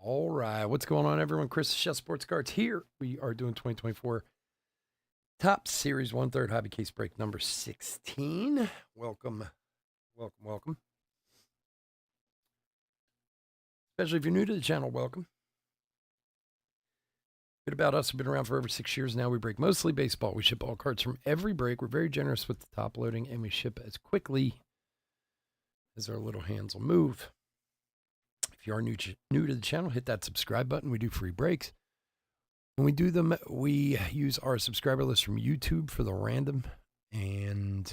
All right. What's going on, everyone? Chris Chef Sports Cards here. We are doing 2024 Top Series 1/3 Hobby Case Break number 16. Welcome, welcome, welcome. Especially if you're new to the channel, welcome. Bit about us. We've been around for over 6 years now. We break mostly baseball. We ship all cards from every break. We're very generous with the top loading, and we ship as quickly as our little hands will move. If you are new to the channel, hit that subscribe button. We do free breaks. When we do them, we use our subscriber list from YouTube for the random. And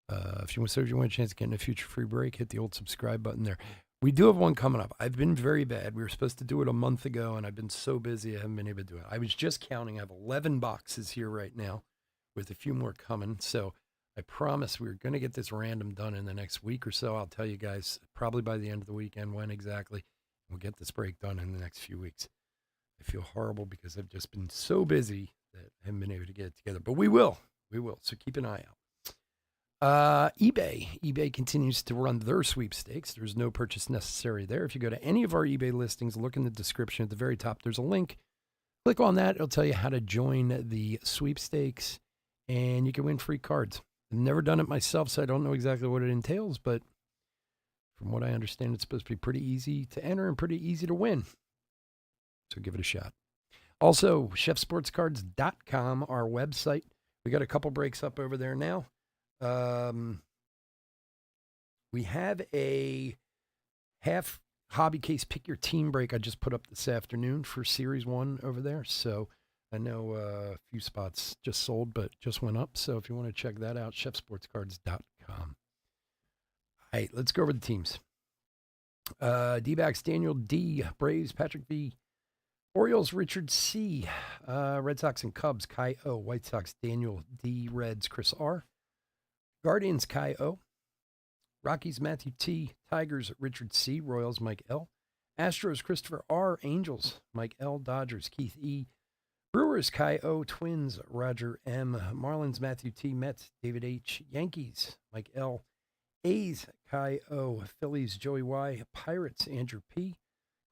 if you want a chance to get in a future free break, hit the old subscribe button there. We do have one coming up. I've been very bad. We were supposed to do it a month ago, and I've been so busy I haven't been able to do it. I was just counting. I have 11 boxes here right now with a few more coming. So I promise we're going to get this random done in the next week or so. I'll tell you guys probably by the end of the weekend when exactly. We'll get this break done in the next few weeks. I feel horrible because I've just been so busy that I haven't been able to get it together. But we will. We will. So keep an eye out. eBay continues to run their sweepstakes. There's no purchase necessary there. If you go to any of our eBay listings, look in the description at the very top. There's a link. Click on that. It'll tell you how to join the sweepstakes, and you can win free cards. I've never done it myself, so I don't know exactly what it entails, but from what I understand, it's supposed to be pretty easy to enter and pretty easy to win. So give it a shot. Also, chefsportscards.com, our website. We got a couple breaks up over there now. We have a half hobby case pick your team break I just put up this afternoon for Series 1 over there. So I know a few spots just sold, but just went up. So if you want to check that out, chefsportscards.com. All right, let's go over the teams. D-backs, Daniel D. Braves, Patrick V. Orioles, Richard C. Red Sox and Cubs, Kai O. White Sox, Daniel D. Reds, Chris R. Guardians, Kai O. Rockies, Matthew T. Tigers, Richard C. Royals, Mike L. Astros, Christopher R. Angels, Mike L. Dodgers, Keith E. Brewers, Kai O. Twins, Roger M. Marlins, Matthew T. Mets, David H. Yankees, Mike L. A's, Kai O. Phillies, Joey Y. Pirates, Andrew P.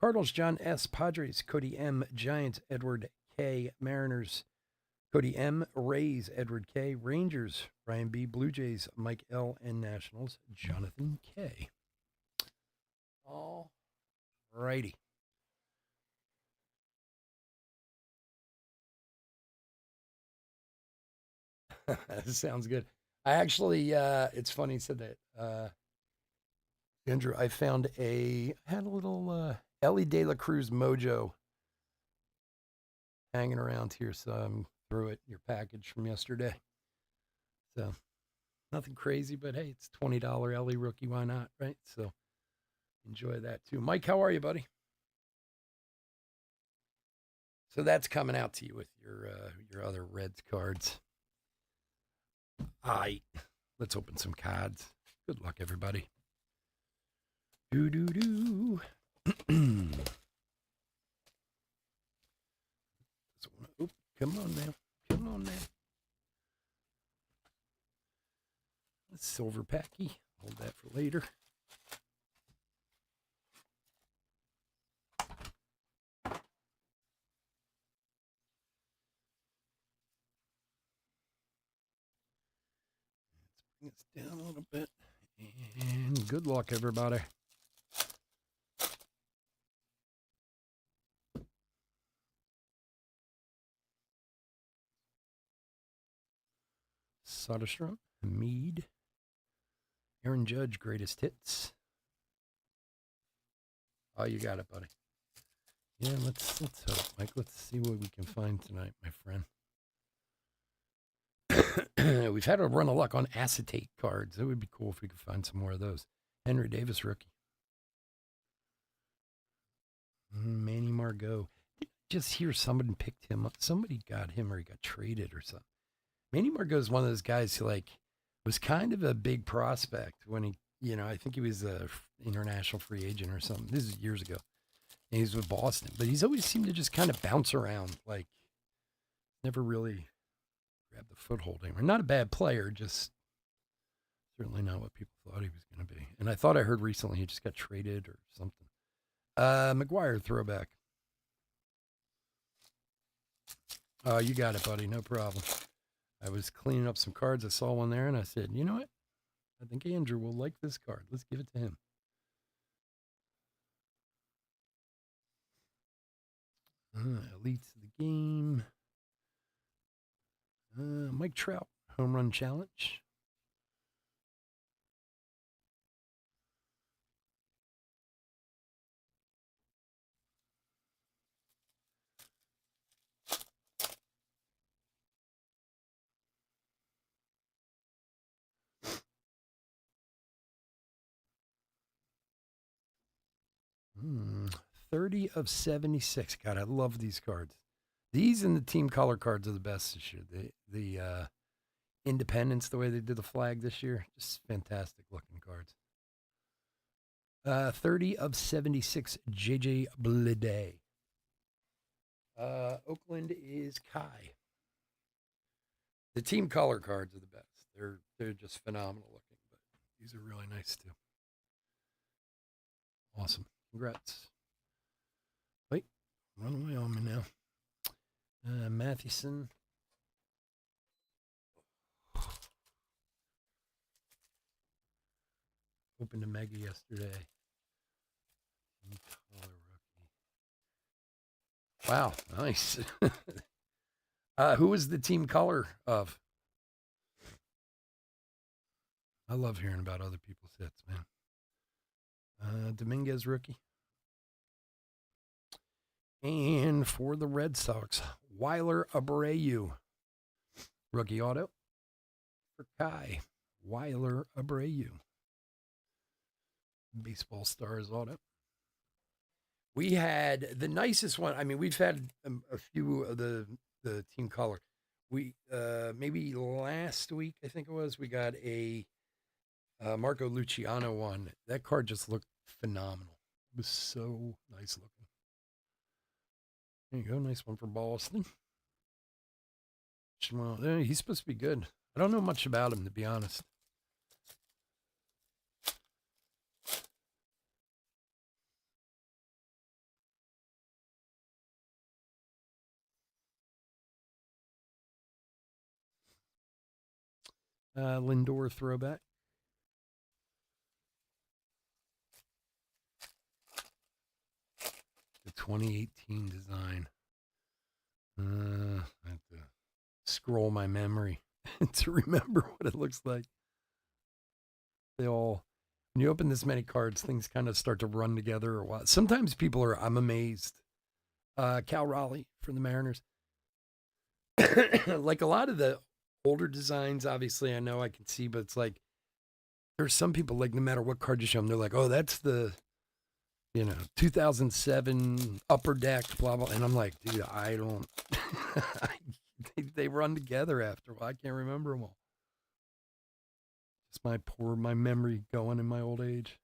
Cardinals, John S. Padres, Cody M. Giants, Edward K. Mariners, Cody M. Rays, Edward K. Rangers, Ryan B. Blue Jays, Mike L. And Nationals, Jonathan K. All righty. Sounds good. I actually, it's funny you said that. Andrew, I had a little Ellie De La Cruz Mojo hanging around here, so I'm threw it in your package from yesterday. So nothing crazy, but hey, it's $20 Ellie rookie. Why not, right? So enjoy that too. Mike, how are you, buddy? So that's coming out to you with your other Reds cards. All right, let's open some cards. Good luck, everybody. Do. Come on now. Come on now. Silver packy. Hold that for later. Let's bring this down a little bit. And good luck, everybody. Soderstrom, Mead, Aaron Judge, greatest hits. Oh, you got it, buddy. Yeah, let's hope, Mike. Let's see what we can find tonight, my friend. We've had a run of luck on acetate cards. It would be cool if we could find some more of those. Henry Davis, rookie. Manny Margot. Just hear somebody picked him up. Somebody got him or he got traded or something. Manny Margot is one of those guys who was kind of a big prospect when he, I think he was a international free agent or something. This is years ago. And he was with Boston, but he's always seemed to just kind of bounce around, never really grabbed the foothold anymore. Not a bad player, just certainly not what people thought he was going to be. And I thought I heard recently he just got traded or something. McGuire throwback. Oh, you got it, buddy. No problem. I was cleaning up some cards. I saw one there, and I said, you know what? I think Andrew will like this card. Let's give it to him. Elites of the game. Mike Trout, home run challenge. Hmm. 30 of 76. God, I love these cards. These and the team color cards are the best this year. The Independence, the way they did the flag this year, just fantastic looking cards. 30 of 76, JJ Bleday. Oakland is Kai. The team color cards are the best. They're just phenomenal looking, but these are really nice too. Awesome. Congrats. Wait, run away on me now. Mathewson. Opened a mega yesterday. Wow, nice. Who was the team color of? I love hearing about other people's hits, man. Dominguez rookie. And for the Red Sox, Weiler Abreu. Rookie auto for Kai. Weiler Abreu. Baseball Stars auto. We had the nicest one. I mean, we've had a few of the team color. We maybe last week, I think it was, we got a Marco Luciano one. That card just looked phenomenal. It was so nice looking. There you go. Nice one for Boston. He's supposed to be good. I don't know much about him, to be honest. Lindor throwback. The 2018 design. I have to scroll my memory to remember what it looks like. They all, when you open this many cards, things kind of start to run together or what. Sometimes people are, I'm amazed. Cal Raleigh from the Mariners. Like a lot of the older designs, obviously, I know I can see, but it's like there's some people, like, no matter what card you show them, they're like, oh, that's the 2007 Upper Deck, blah, blah. And I'm like, dude, I don't, they run together after a while. I can't remember them all. Just my memory going in my old age.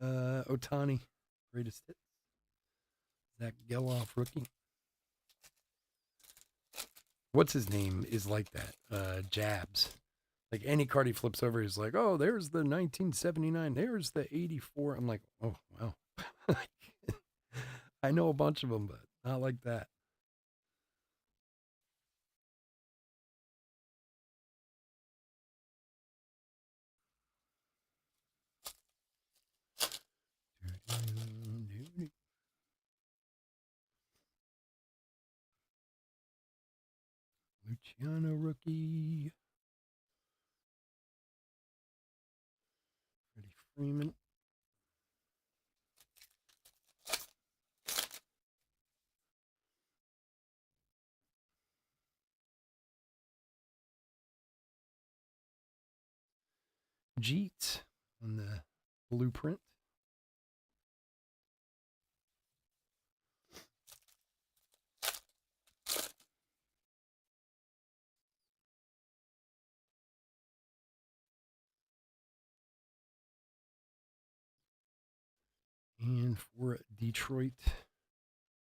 Ohtani, greatest hit. Zach Geloff, rookie. What's his name is like that. Jabs. Like any card he flips over, he's like, oh, there's the 1979. There's the 84. I'm like, oh, wow. I know a bunch of them, but not like that. Luciano rookie. Freddie Freeman. Jeet on the blueprint. And for Detroit,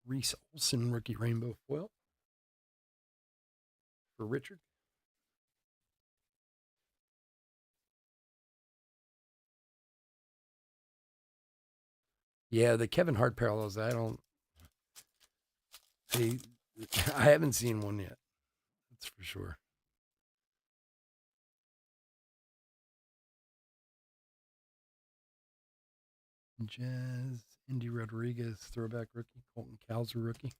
Reese Olson, rookie rainbow foil. For Richard. Yeah, the Kevin Hart parallels. I I haven't seen one yet. That's for sure. Jazz, Indy Rodriguez, throwback rookie, Colton Cowser rookie.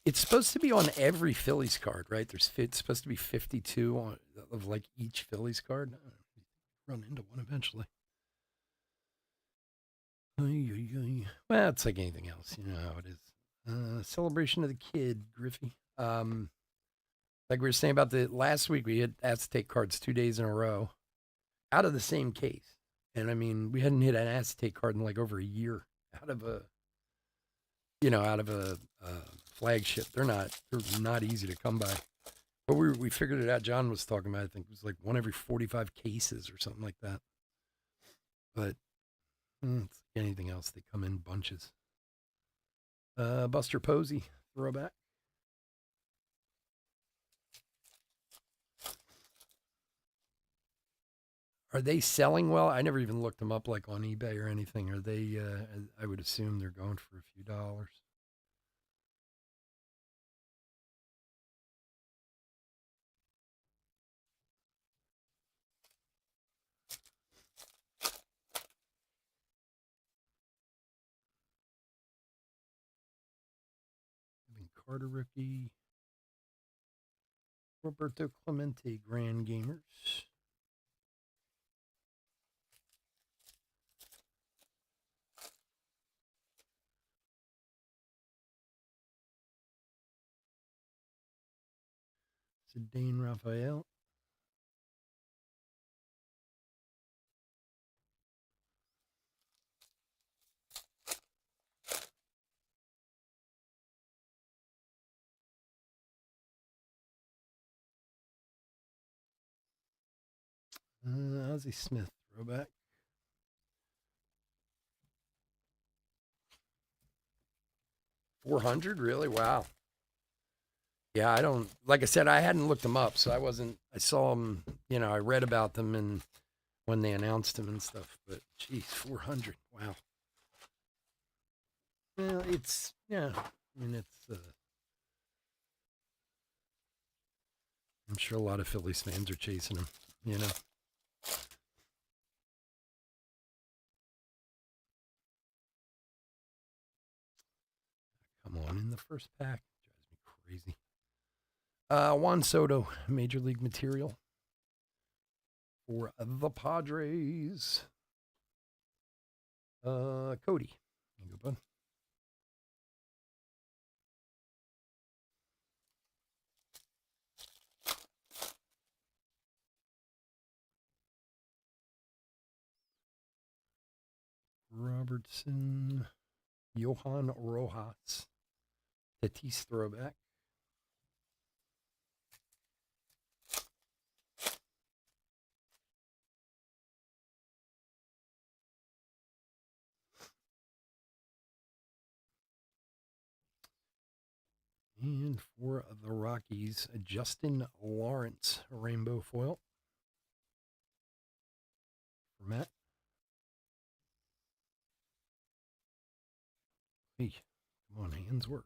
It's supposed to be on every Phillies card, right? It's supposed to be 52 of like each Phillies card. Run into one eventually. Well, it's like anything else. You know how it is. Celebration of the Kid, Griffey. Like we were saying about the last week, we had Aztec cards 2 days in a row out of the same case. And I mean, we hadn't hit an Aztec card in like over a year out of a flagship. They're not easy to come by. But we figured it out. John was talking about, I think it was like one every 45 cases or something like that. But it's like anything else, they come in bunches. Buster Posey, throwback. Are they selling well? I never even looked them up like on eBay or anything. Are they? I would assume they're going for a few dollars. Carter rookie. Roberto Clemente, Grand Gamers. Dane Raphael. Ozzie Smith, throwback. $400, really? Wow. Yeah, I don't. Like I said, I hadn't looked them up, so I wasn't. I saw them. I read about them and when they announced them and stuff. But geez, 400. Wow. Well, it's yeah. I mean, it's. I'm sure a lot of Phillies fans are chasing him. Come on in the first pack. Drives me crazy. Juan Soto, Major League material for the Padres. Cody. There you go, bud. Robertson. Johan Rojas. Tatis throwback. And for the Rockies, Justin Lawrence, rainbow foil. For Matt. Hey, come on, hands work.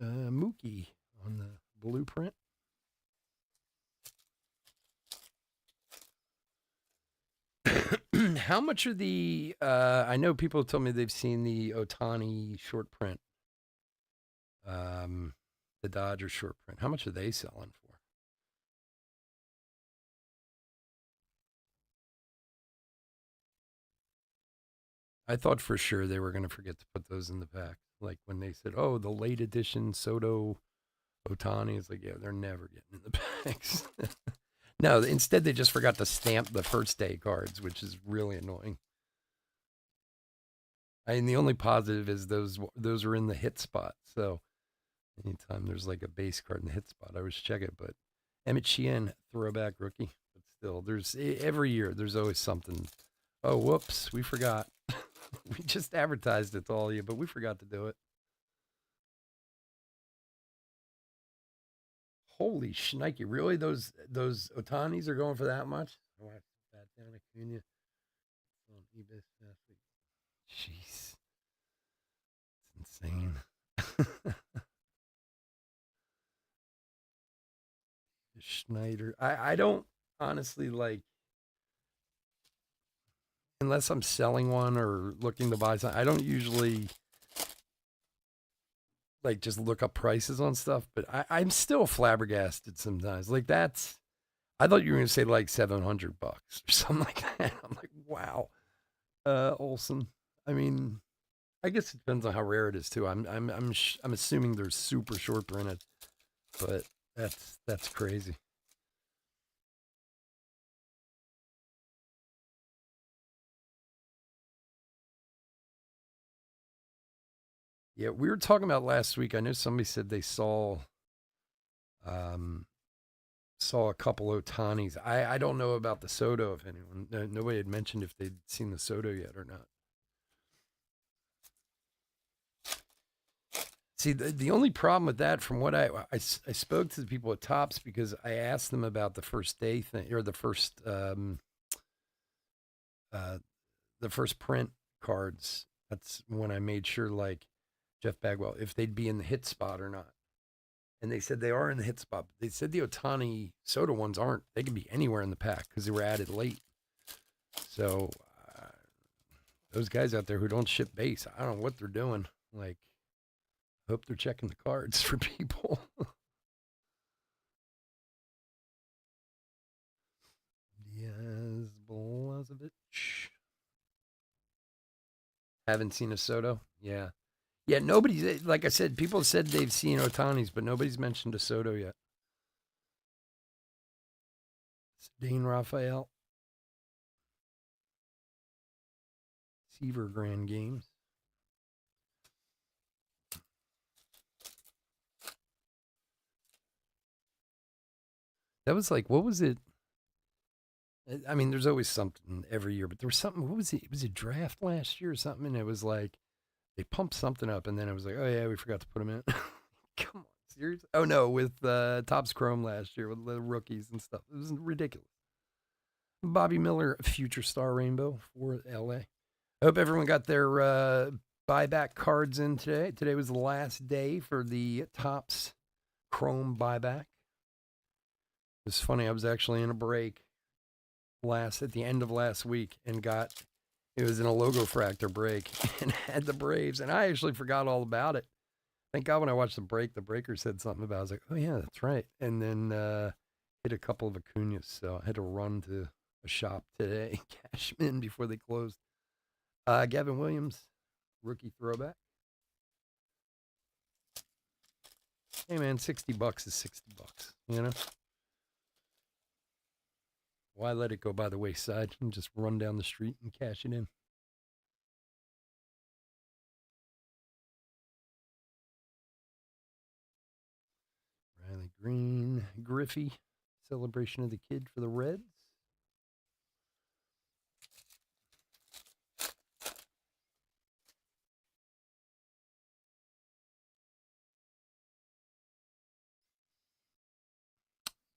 Mookie on the blueprint. How much are the? I know people told me they've seen the Ohtani short print, the Dodgers short print. How much are they selling for? I thought for sure they were going to forget to put those in the pack. Like when they said, "Oh, the late edition Soto Ohtani," it's like, yeah, they're never getting in the packs. No, instead they just forgot to stamp the first day cards, which is really annoying. I mean, the only positive is those are in the hit spot. So anytime there's like a base card in the hit spot, I always check it. But Emmett Sheehan, throwback rookie, but still, there's every year, there's always something. Oh, whoops, we forgot. We just advertised it to all of you, but we forgot to do it. Holy shnikey, really? Those Otanis are going for that much? I want to put that down, Acuna on eBay last week. Jeez, it's insane. Schneider. I don't honestly like unless I'm selling one or looking to buy something. I don't usually like just look up prices on stuff, but I'm still flabbergasted sometimes. Like that's I thought you were gonna say like $700 or something like that. I'm like, wow. Olson. I mean, I guess it depends on how rare it is too. I'm assuming they're super short printed, but that's crazy. Yeah, we were talking about last week. I know somebody said they um saw a couple Otanis. I don't know about the Soto if anyone nobody had mentioned if they'd seen the Soto yet or not. See, the only problem with that, from what I spoke to the people at Tops because I asked them about the first day thing or uh, the first print cards. That's when I made sure, like Jeff Bagwell, if they'd be in the hit spot or not. And they said they are in the hit spot. They said the Otani Soda ones aren't. They can be anywhere in the pack because they were added late. So uh, those guys out there who don't ship base, I don't know what they're doing. Like, hope they're checking the cards for people. Diaz Blazovic. Haven't seen a Soto. Yeah. Yeah, nobody's, like I said, people said they've seen Otani's, but nobody's mentioned a Soto yet. Dean Raphael. Seaver Grand Games. That was like, what was it? I mean, there's always something every year, but there was something. What was it? It was a draft last year or something, and it was like they pumped something up, and then it was like, oh yeah, we forgot to put them in. Come on, serious? Oh no, with Topps Chrome last year with the rookies and stuff. It was ridiculous. Bobby Miller, Future Star Rainbow for LA. I hope everyone got their buyback cards in today. Today was the last day for the Topps Chrome buyback. It's funny. I was actually in a break at the end of last week and it was in a logo fractor break and had the Braves, and I actually forgot all about it. Thank God when I watched the breaker said something about it. I was like, oh yeah, that's right. And then hit a couple of Acunas, so I had to run to a shop today, cash them in before they closed. Gavin Williams, rookie throwback. Hey man, $60 is $60, you know? Why let it go by the wayside and just run down the street and cash it in? Riley Green, Griffey, celebration of the kid for the Reds.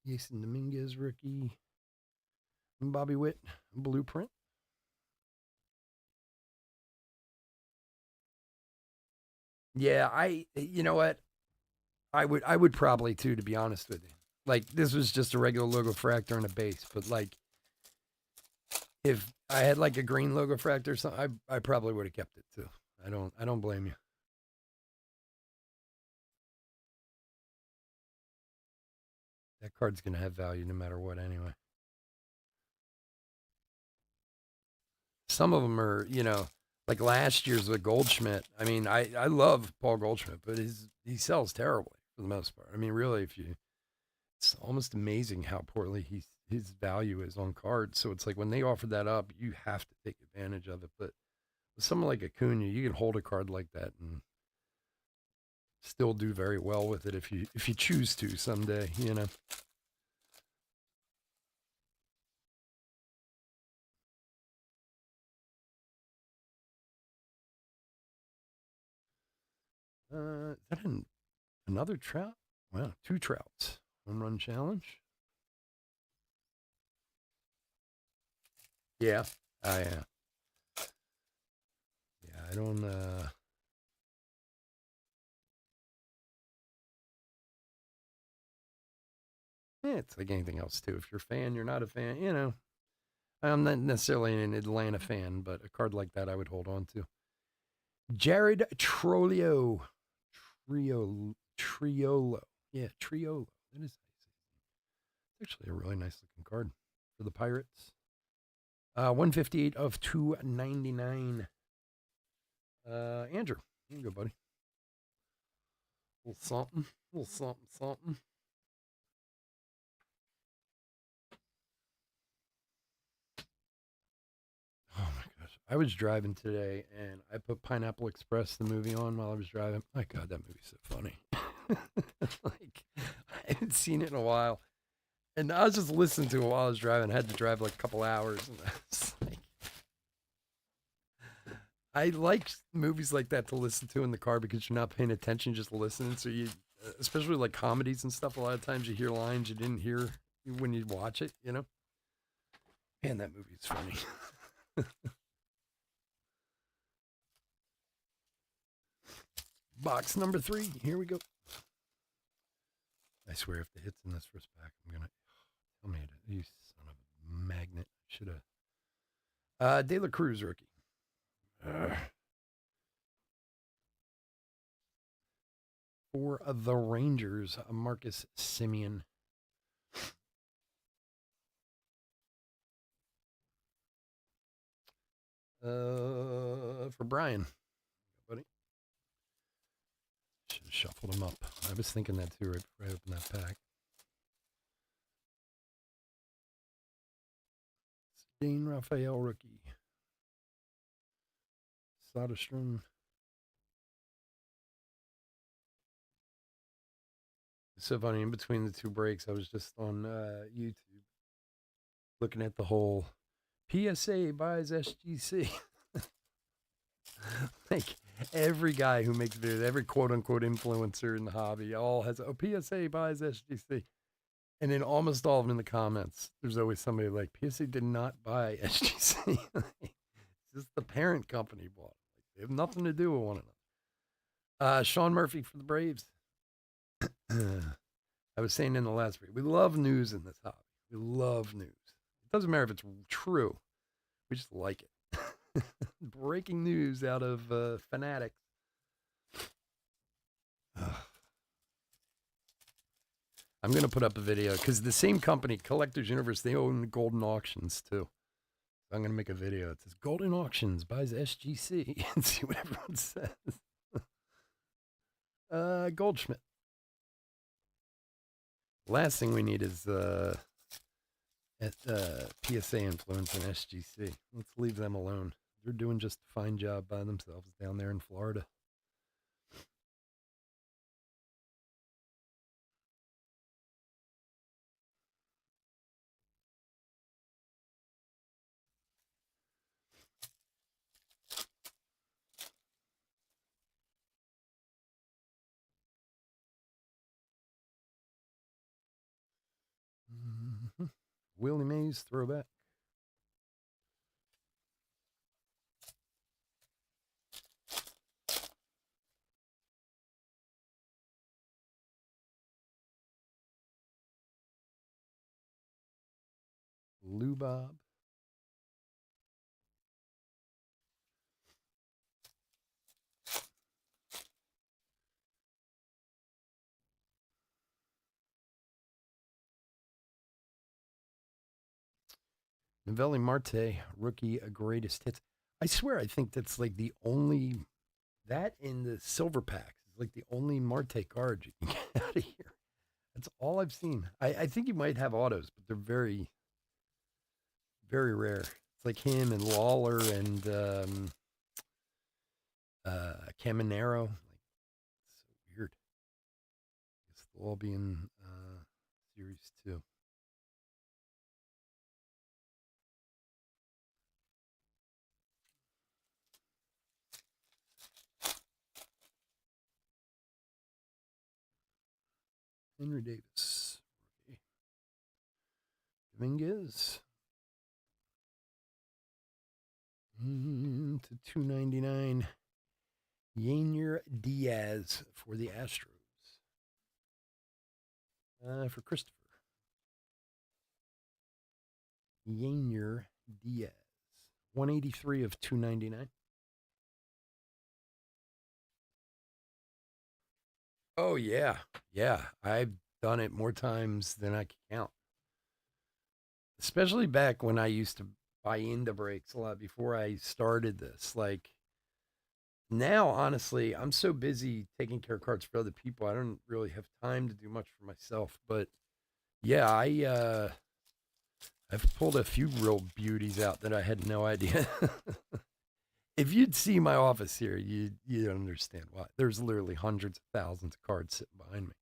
Jason Dominguez, rookie. Bobby Witt, blueprint. Yeah, you know what? I would probably too, to be honest with you. Like this was just a regular logo fractor and a base, but like if I had like a green logo fractor or something, I probably would have kept it too. I don't blame you. That card's gonna have value no matter what anyway. Some of them are, like last year's with Goldschmidt. I mean, I love Paul Goldschmidt, but he sells terribly for the most part. I mean, really, it's almost amazing how poorly his value is on cards. So it's like when they offer that up, you have to take advantage of it. But with someone like Acuna, you can hold a card like that and still do very well with it if you choose to someday. Is that another Trout? Wow, 2 Trouts. Home run challenge. Yeah. Yeah. Yeah, I don't yeah, it's like anything else too. If you're a fan, you're not a fan, you know. I'm not necessarily an Atlanta fan, but a card like that I would hold on to. Jared Trolio. Triolo. Yeah, Triolo. That is actually a really nice looking card for the Pirates. 158 of 299. Andrew, here you go, buddy. A little something. A little something, something. Oh my gosh. I was driving today and I put Pineapple Express, the movie, on while I was driving. My God, that movie's so funny. Like, I haven't seen it in a while. And I was just listening to it while I was driving. I had to drive like a couple hours. And I was like, I like movies like that to listen to in the car because you're not paying attention, just listening. So you, especially like comedies and stuff, a lot of times you hear lines you didn't hear when you watch it, you know? Man, that movie is funny. Box number 3. Here we go. I swear, if the hit's in this first pack, I'm gonna tell me it. You son of a magnet. Should have. De La Cruz rookie. For the Rangers, Marcus Semien. For Brian, buddy. Should have shuffled them up. I was thinking that too right before I opened that pack. Dean Raphael rookie. Soderstrom. It's so funny. In between the two breaks, I was just on YouTube looking at the whole PSA buys SGC. Like every guy who makes videos, every quote unquote influencer in the hobby, all has a PSA buys SGC. And in almost all of them in the comments, there's always somebody like PSA did not buy SGC. It's just the parent company bought it. Like, they have nothing to do with one another. Sean Murphy for the Braves. I was saying in the last break, we love news in this hobby. We love news. It doesn't matter if it's true. We just like it. Breaking news out of Fanatics. I'm going to put up a video because the same company, Collectors Universe, they own Golden Auctions too. So I'm going to make a video. It says Golden Auctions buys SGC and see what everyone says. Goldschmidt. Last thing we need is PSA influence and SGC. Let's leave them alone. They're doing just a fine job by themselves down there in Florida. Mm-hmm. Willie Mays throwback. Lou Bob. Novelli Marte, rookie greatest hits. I swear, I think that's like the only, that in the silver packs is like the only Marte card you can get out of here. That's all I've seen. I think you might have autos, but they're very, very rare. It's like him and Lawler and Caminero. Like, it's so weird. I guess they'll all be in series 2. Henry Davis. Dominguez. To 299. Yainer Diaz for the Astros. For Christopher. Yainer Diaz. 183 of 299. Oh, yeah. Yeah. I've done it more times than I can count. Especially back when I used to buy into breaks a lot before I started this. Like now, honestly, I'm so busy taking care of cards for other people. I don't really have time to do much for myself. But yeah, I've pulled a few real beauties out that I had no idea. If you'd see my office here, you'd understand why. There's literally hundreds of thousands of cards sitting behind me.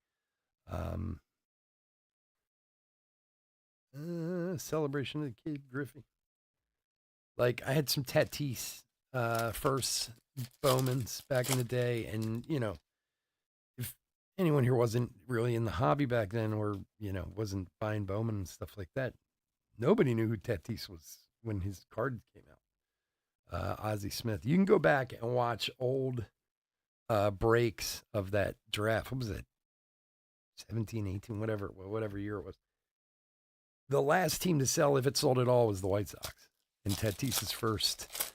Celebration of the Kid Griffey. Like I had some Tatis first Bowmans back in the day, and if anyone here wasn't really in the hobby back then, or wasn't buying Bowman and stuff like that, nobody knew who Tatis was when his card came out. Ozzie Smith. You can go back and watch old breaks of that draft. What was it? 17, 18, whatever year it was. The last team to sell, if it sold at all, was the White Sox. And Tatis's first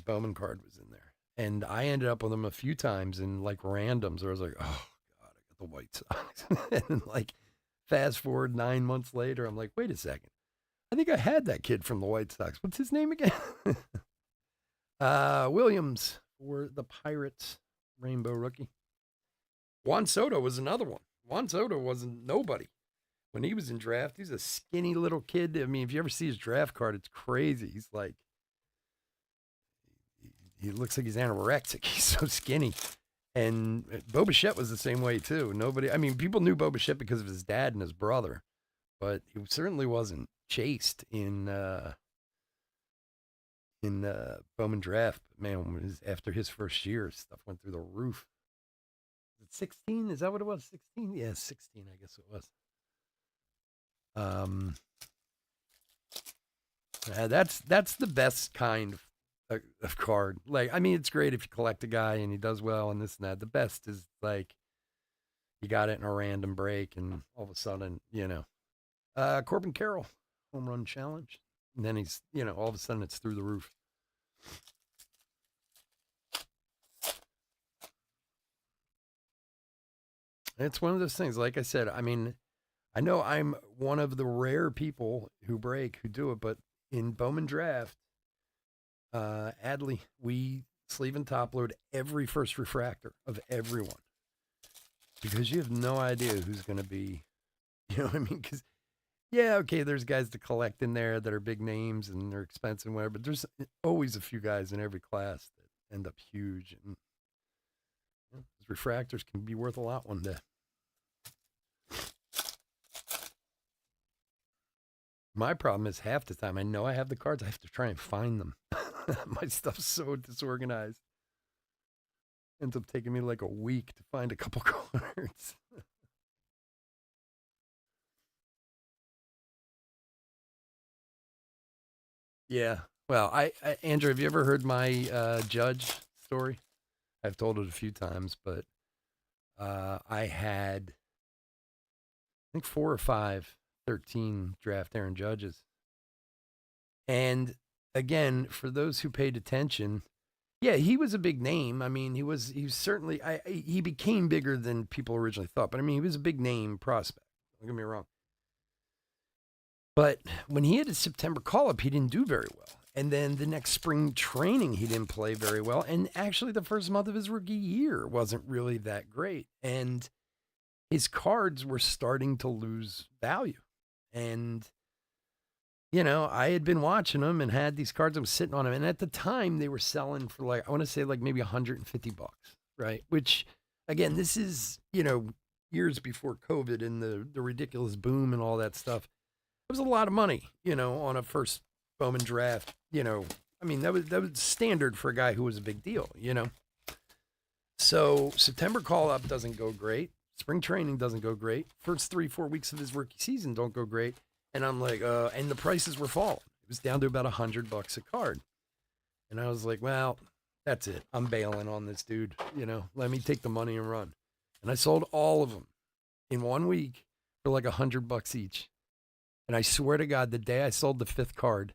Bowman card was in there. And I ended up with them a few times in like randoms where I was like, oh, God, I got the White Sox. And then, like, fast forward 9 months later, I'm like, wait a second. I think I had that kid from the White Sox. What's his name again? Williams for the Pirates, Rainbow rookie. Juan Soto was another one. Juan Soto wasn't nobody when he was in draft. He's a skinny little kid. I mean, if you ever see his draft card, it's crazy. He's like, he looks like he's anorexic. He's so skinny. And Bo Bichette was the same way too. People knew Bo Bichette because of his dad and his brother, but he certainly wasn't chased in Bowman draft. Man, after his first year, stuff went through the roof. 16? Is that what it was? 16? Yeah, 16, I guess it was. That's the best kind of card. Like, I mean, it's great if you collect a guy and he does well and this and that. The best is like you got it in a random break and all of a sudden, Corbin Carroll home run challenge, and then he's all of a sudden it's through the roof. It's one of those things. Like I said, I mean, I know I'm one of the rare people who do it, but in Bowman draft, Adley, we sleeve and top load every first refractor of everyone because you have no idea who's going to be, you know what I mean? Because, yeah, okay, there's guys to collect in there that are big names and they're expensive and whatever, but there's always a few guys in every class that end up huge. And those refractors can be worth a lot one day. My problem is half the time I know I have the cards, I have to try and find them. My stuff's so disorganized. Ends up taking me like a week to find a couple cards. Yeah. Well, Andrew, have you ever heard my Judge story? I've told it a few times, but I had, I think 4 or 5 13 draft Aaron Judges. And again, for those who paid attention, yeah, he was a big name. I mean, he was certainly, he became bigger than people originally thought, but I mean, he was a big name prospect. Don't get me wrong. But when he had his September call-up, he didn't do very well. And then the next spring training, he didn't play very well. And actually, the first month of his rookie year wasn't really that great. And his cards were starting to lose value. And, I had been watching them and had these cards. I was sitting on them. And at the time, they were selling for like, I want to say like maybe $150, right? Which, again, this is, years before COVID and the ridiculous boom and all that stuff. It was a lot of money, on a first Bowman draft. I mean, that was standard for a guy who was a big deal, So September call up doesn't go great. Spring training doesn't go great. First 3-4 weeks of his rookie season don't go great. And I'm like, and the prices were falling. It was down to about $100 a card. And I was like, well, that's it. I'm bailing on this dude. Let me take the money and run. And I sold all of them in 1 week for like $100 each. And I swear to God, the day I sold the 5th card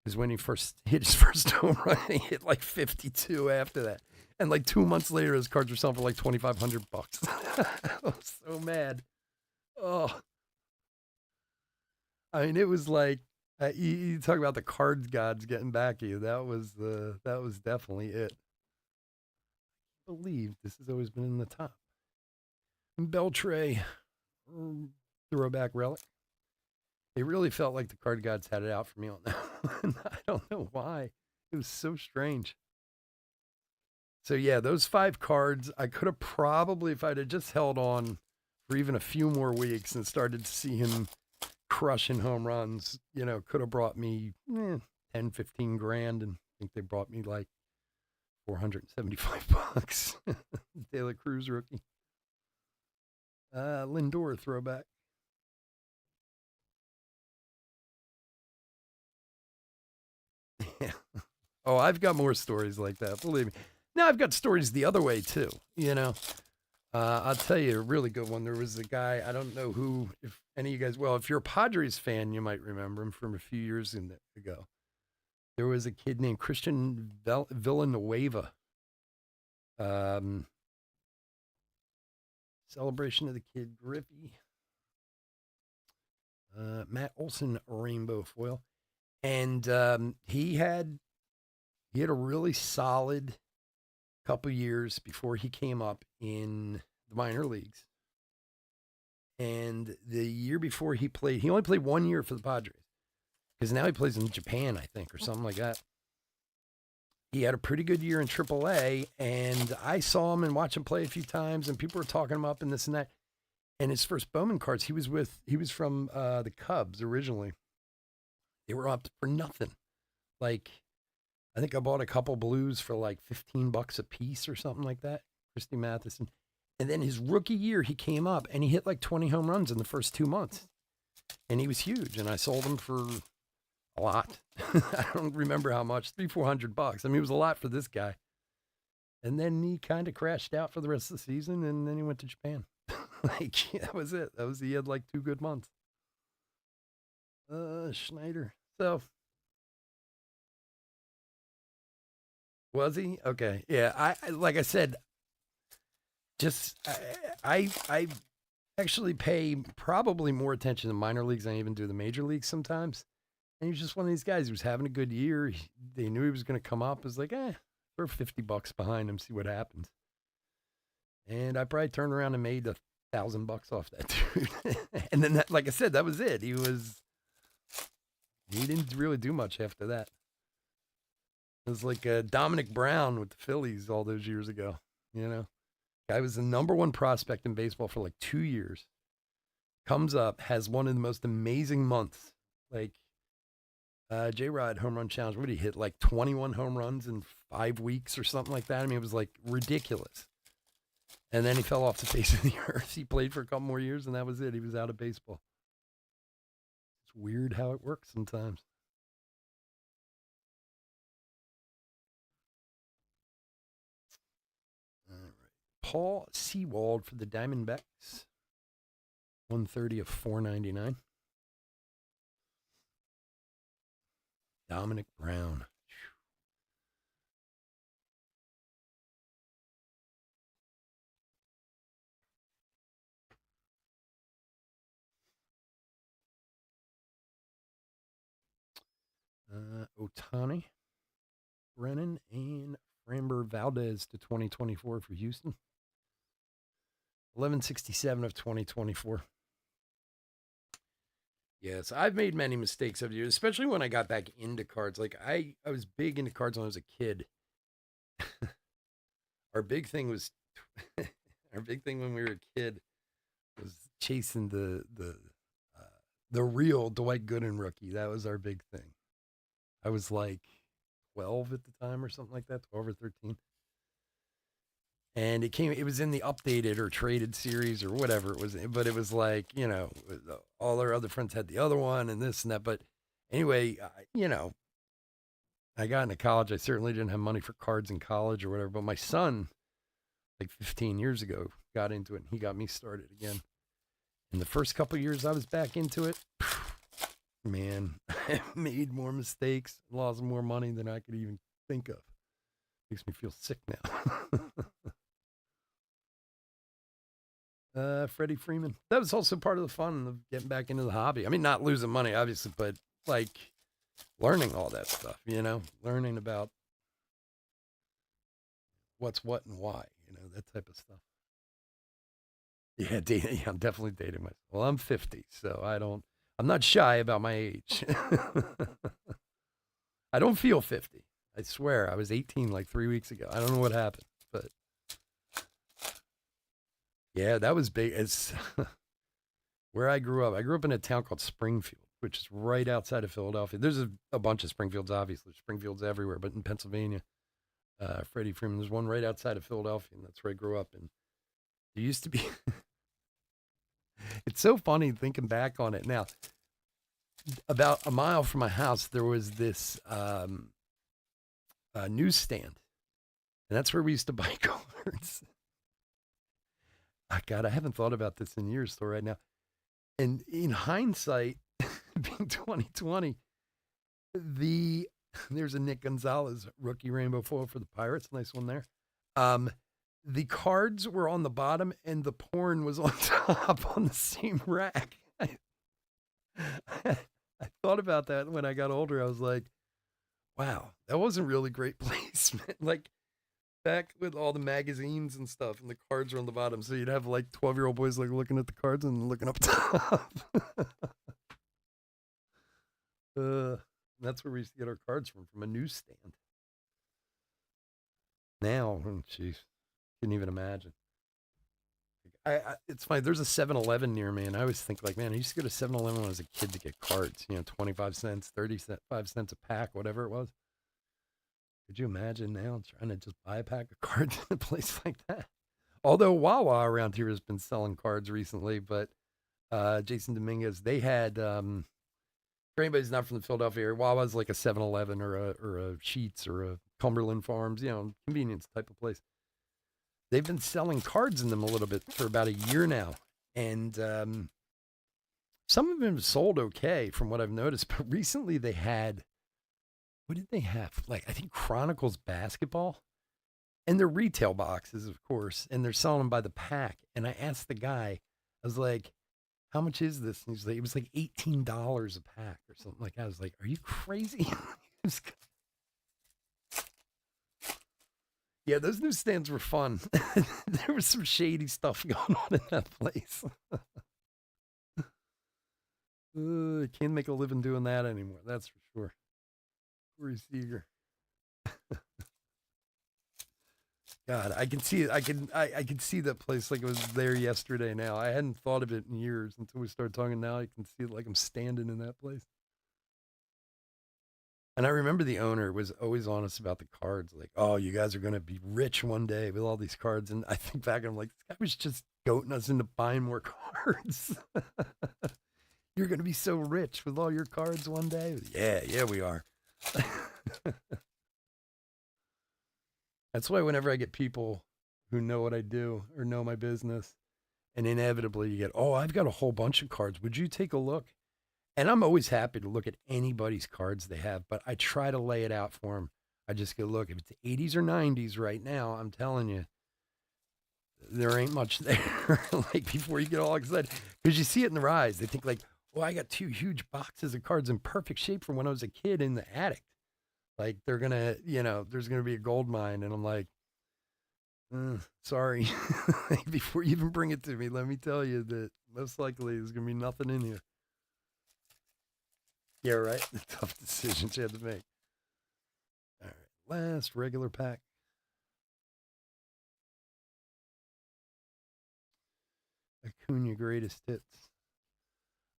is when he first hit his first home run. He hit like 52 after that. And like 2 months later, his cards were selling for like $2,500. I was so mad. Oh, I mean, it was like you talk about the card gods getting back at you. That was definitely it. I believe this has always been in the top. Beltray, throwback relic. It really felt like the card gods had it out for me on that one. I don't know why. It was so strange. So yeah, those 5 cards, I could have probably, if I'd have just held on for even a few more weeks and started to see him crushing home runs, could have brought me 10, 15 grand. And I think they brought me like $475. De La Cruz rookie. Lindor throwback. Yeah. Oh, I've got more stories like that. Believe me. Now I've got stories the other way too. I'll tell you a really good one. There was a guy, I don't know who, if any of you guys, well, if you're a Padres fan, you might remember him from a few years ago. There was a kid named Christian Villanueva. Celebration of the Kid Griffey. Matt Olson rainbow foil. And he had a really solid couple years before he came up in the minor leagues. And the year before he only played 1 year for the Padres because now he plays in Japan, I think, or something like that. He had a pretty good year in AAA, and I saw him and watched him play a few times, and people were talking him up and this and that. And his first Bowman cards, he was from the Cubs originally. They were up for nothing. Like, I think I bought a couple blues for like $15 a piece or something like that. Christy Matheson. And then his rookie year, he came up and he hit like 20 home runs in the first 2 months. And he was huge. And I sold him for a lot. I don't remember how much, $300-400. I mean, it was a lot for this guy. And then he kind of crashed out for the rest of the season. And then he went to Japan. That was it. He had like 2 good months. Schneider. So. Was he? Okay. Yeah. I like I said, I actually pay probably more attention to minor leagues than I even do the major leagues sometimes. And he was just one of these guys who was having a good year. They knew he was going to come up. It was like, throw $50 behind him, see what happens. And I probably turned around and made $1,000 off that dude. And then, like I said, that was it. He didn't really do much after that. It was like Dominic Brown with the Phillies all those years ago. Guy was the number 1 prospect in baseball for like 2 years. Comes up, has one of the most amazing months. Like J-Rod home run challenge. What did he hit? Like 21 home runs in 5 weeks or something like that. I mean, it was like ridiculous. And then he fell off the face of the earth. He played for a couple more years and that was it. He was out of baseball. It's weird how it works sometimes. Paul Sewald for the Diamondbacks. 130 of 499. Dominic Brown. Otani, Brennan, and Framber Valdez to 2024 for Houston. 1167 of 2024. Yes, I've made many mistakes over the years, especially when I got back into cards. Like I was big into cards when I was a kid. Our big thing when we were a kid was chasing the real Dwight Gooden rookie. That was our big thing. I was like 12 at the time or something like that, 12 or 13. And it was in the updated or traded series or whatever it was, but it was like, all our other friends had the other one and this and that. But anyway, I got into college. I certainly didn't have money for cards in college or whatever, but my son, like 15 years ago, got into it and he got me started again. In the first couple of years I was back into it, man, I made more mistakes, lost more money than I could even think of. Makes me feel sick now. Freddie Freeman. That was also part of the fun of getting back into the hobby. I mean, not losing money, obviously, but like learning all that stuff, learning about what's what and why, that type of stuff. Yeah, I'm definitely dating myself. Well, I'm 50, so I'm not shy about my age. I don't feel 50. I swear, I was 18 like 3 weeks ago. I don't know what happened, but yeah, that was big. It's where I grew up. I grew up in a town called Springfield, which is right outside of Philadelphia. There's a bunch of Springfields, obviously. Springfields everywhere, but in Pennsylvania, Freddie Freeman, there's one right outside of Philadelphia, and that's where I grew up. And there used to be, it's so funny thinking back on it now. About a mile from my house, there was this newsstand, and that's where we used to buy cards. God, I haven't thought about this in years, so right now. And in hindsight, being 2020, there's a Nick Gonzalez rookie rainbow foil for the Pirates. Nice one there. The cards were on the bottom and the porn was on top on the same rack. I thought about that when I got older. I was like, wow, that wasn't really great placement. Like back with all the magazines and stuff and the cards were on the bottom. So you'd have like 12-year-old boys like looking at the cards and looking up top. That's where we used to get our cards from a newsstand. Now, jeez, couldn't even imagine. It's funny. There's a 7-Eleven near me, and I always think like, man, I used to go to 7-Eleven when I was a kid to get cards. 25 cents, 35 cents a pack, whatever it was. Could you imagine now trying to just buy a pack of cards in a place like that? Although Wawa around here has been selling cards recently, but Jason Dominguez, they had, for anybody's not from the Philadelphia area, Wawa's like a 7-Eleven or a Sheetz or a Cumberland Farms, convenience type of place. They've been selling cards in them a little bit for about a year now. And some of them have sold okay from what I've noticed. But recently they had, what did they have? Like, I think Chronicles basketball. And they're retail boxes, of course. And they're selling them by the pack. And I asked the guy, I was like, how much is this? And he's like, it was like $18 a pack or something like that. I was like, are you crazy? Yeah, those newsstands were fun. There was some shady stuff going on in that place. Can't make a living doing that anymore. That's for sure. Corey Seager. God, I can see it. I can see that place like it was there yesterday. Now I hadn't thought of it in years until we started talking. Now I can see it like I'm standing in that place. And I remember the owner was always honest about the cards, like, "Oh, you guys are going to be rich one day with all these cards." And I think back, and I'm like, "This guy was just goating us into buying more cards." You're going to be so rich with all your cards one day. Yeah, we are. That's why whenever I get people who know what I do or know my business, and inevitably you get, "Oh, I've got a whole bunch of cards. Would you take a look?" And I'm always happy to look at anybody's cards they have, but I try to lay it out for them. I just go, look, if it's 80s or 90s right now, I'm telling you, there ain't much there. Like before you get all excited, because you see it in their eyes. They think like, oh, I got 2 huge boxes of cards in perfect shape from when I was a kid in the attic. Like they're going to, there's going to be a gold mine. And I'm like, sorry. Before you even bring it to me, let me tell you that most likely there's going to be nothing in here. Yeah, right. The tough decisions you had to make. All right. Last regular pack. Acuna greatest hits.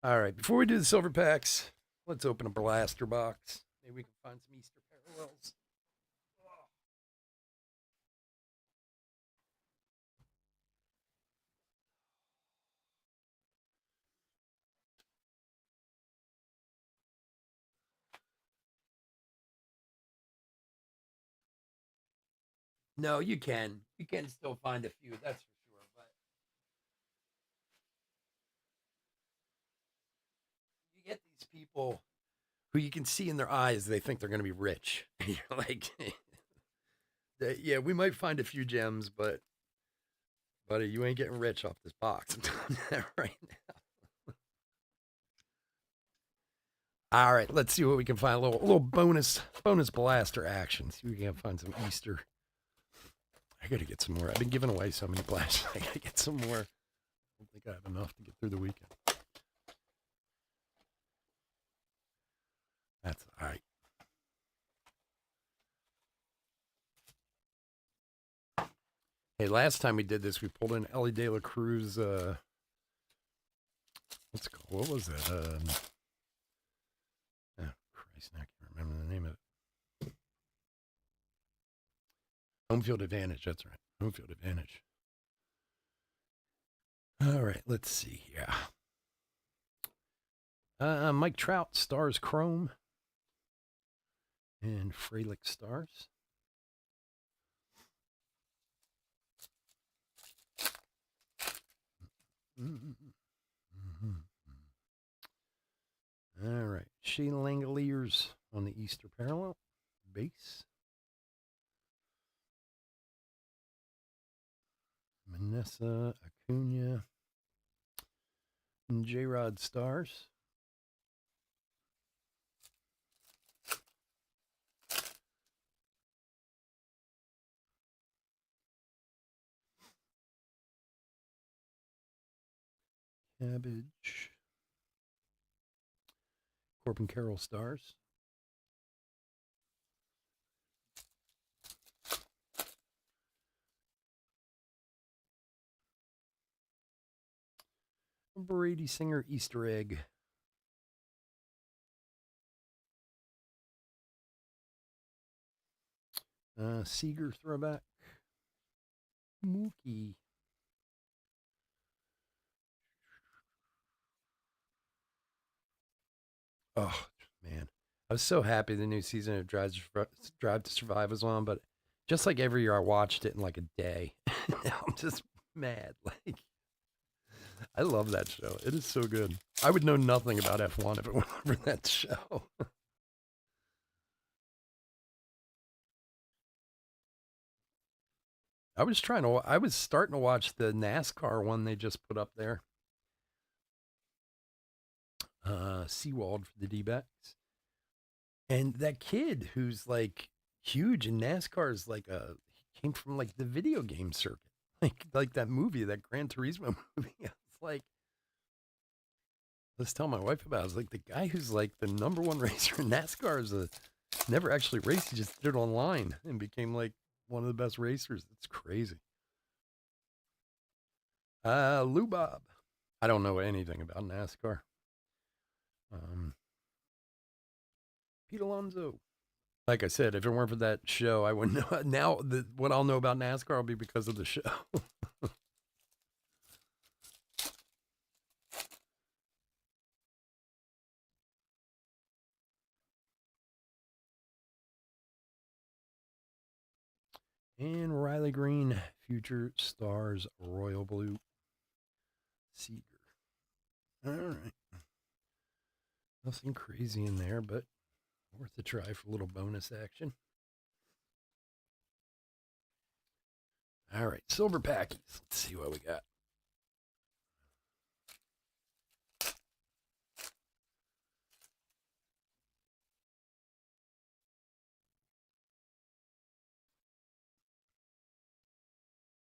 All right. Before we do the silver packs, let's open a blaster box. Maybe we can find some Easter parallels. No, you can. You can still find a few, that's for sure. But you get these people who you can see in their eyes they think they're going to be rich. And you're like, yeah, we might find a few gems, but buddy, you ain't getting rich off this box. I'm telling you that right now. All right, let's see what we can find. A little bonus blaster action. See if we can find some Easter. I gotta get some more. I've been giving away so many blasters. I gotta get some more. I don't think I have enough to get through the weekend. That's all right. Hey, last time we did this, we pulled in Ellie De La Cruz. What's it called? What was that? Oh, Christ, I can't remember the name of it. Home field advantage. That's right. Home field advantage. All right, let's see here. Mike Trout stars Chrome and Frelick stars. Mm-hmm. All right. Shane Langoliers on the Easter parallel base. Manessa, Acuna, and J-Rod stars. Cabbage. Corbin Carroll stars. Brady Singer Easter egg. Seager throwback. Mookie. Oh, man. I was so happy the new season of Drive to Survive was on, but just like every year, I watched it in like a day. I'm just mad. Like, I love that show. It is so good. I would know nothing about F1 if it weren't for that show. I was starting to watch the NASCAR one they just put up there. Seawald for the D-backs. And that kid who's like huge in NASCAR is like he came from like the video game circuit. Like that movie, that Gran Turismo movie. I was like, let's tell my wife about it. I was like, the guy who's like the number one racer in NASCAR is never actually raced. He just did it online and became like one of the best racers. It's crazy. Lou Bob. I don't know anything about NASCAR. Pete Alonso. Like I said, if it weren't for that show, I wouldn't know. Now, what I'll know about NASCAR will be because of the show. And Riley Green, Future Stars Royal Blue. Seager. All right. Nothing crazy in there, but worth a try for a little bonus action. All right, silver packies. Let's see what we got.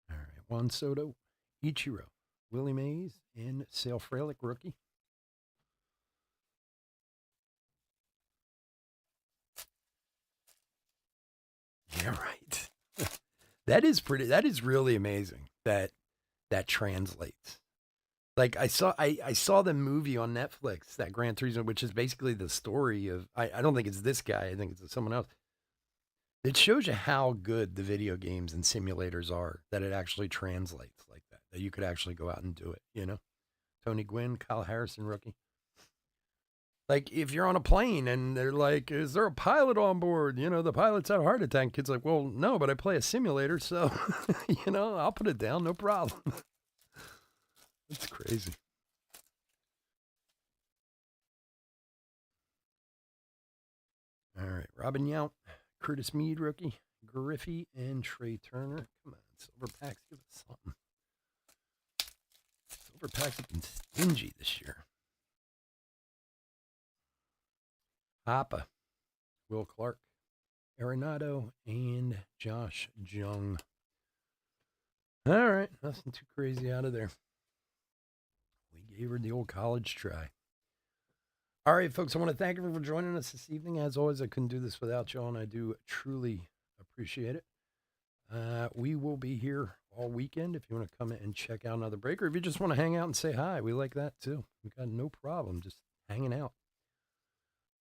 All right, Juan Soto, Ichiro, Willie Mays, and Sale Frelick rookie. Yeah, right. That is really amazing that translates. Like I saw the movie on Netflix, that Gran Turismo, which is basically the story of I don't think it's this guy, I think it's someone else. It shows you how good the video games and simulators are, that it actually translates like that. That you could actually go out and do it, you know? Tony Gwynn, Kyle Harrison rookie. Like if you're on a plane and they're like, "Is there a pilot on board?" The pilot's had a heart attack. Kid's like, "Well, no, but I play a simulator, so I'll put it down, no problem." That's crazy. All right, Robin Yount, Curtis Mead, rookie, Griffey, and Trey Turner. Come on, Silver Packs, give us something. Silver Packs have been stingy this year. Hoppa, Will Clark, Arenado, and Josh Jung. All right, nothing too crazy out of there. We gave her the old college try. All right, folks, I want to thank everyone for joining us this evening. As always, I couldn't do this without y'all, and I do truly appreciate it. We will be here all weekend if you want to come and check out another break, or if you just want to hang out and say hi, we like that too. We got no problem just hanging out.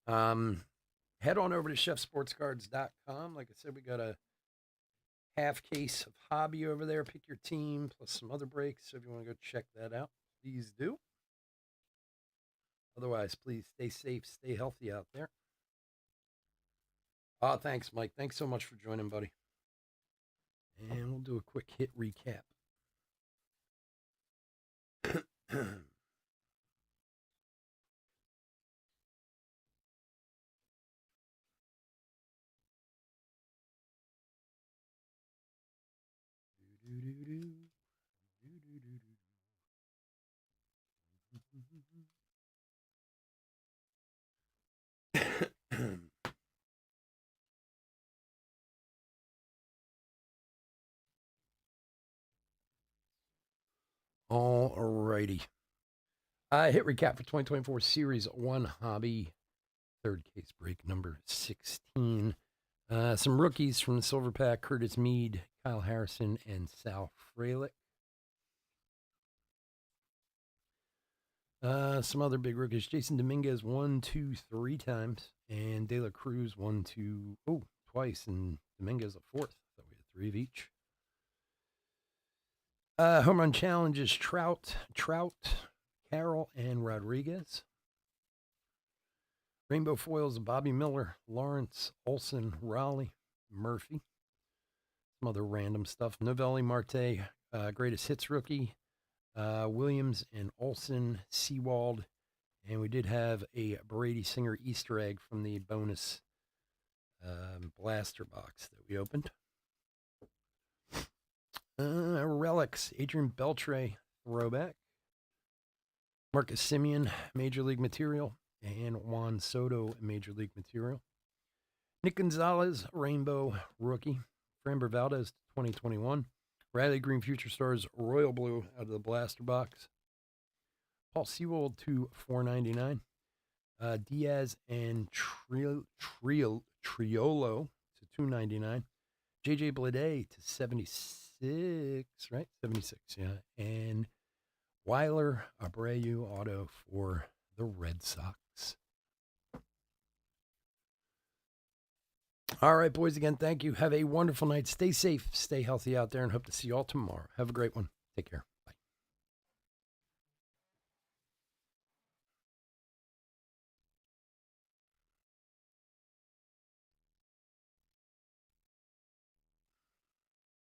Head on over to chefsportscards.com. Like I said, we got a half case of hobby over there. Pick your team plus some other breaks. So if you want to go check that out, please do. Otherwise, please stay safe, stay healthy out there. Thanks, Mike. Thanks so much for joining, buddy. And we'll do a quick hit recap. All righty. Hit recap for 2024 Series 1 Hobby. Third case break number 16. Some rookies from the Silver Pack: Curtis Mead, Kyle Harrison, and Sal Frelick. Some other big rookies: Jason Dominguez 1, 2, 3 times, and De La Cruz 1, 2, twice, and Dominguez a fourth. So we had 3 of each. Home run challenges: Trout, Carroll, and Rodriguez. Rainbow foils: Bobby Miller, Lawrence, Olson, Raleigh, Murphy. Some other random stuff: Novelli Marte, greatest hits rookie, Williams and Olson, Seawald. And we did have a Brady Singer Easter egg from the bonus blaster box that we opened. Relics: Adrian Beltre, throwback. Marcus Semien, Major League material. And Juan Soto, Major League material. Nick Gonzalez, Rainbow rookie. Framber Valdez, 2021. Riley Green Future Stars, Royal Blue out of the blaster box. Paul Sewald to 499. Diaz and Triolo to 299. JJ Bleday to 76, right? 76, yeah. And Weiler Abreu auto for the Red Sox. All right, boys, again, thank you. Have a wonderful night. Stay safe, stay healthy out there, and hope to see you all tomorrow. Have a great one. Take care.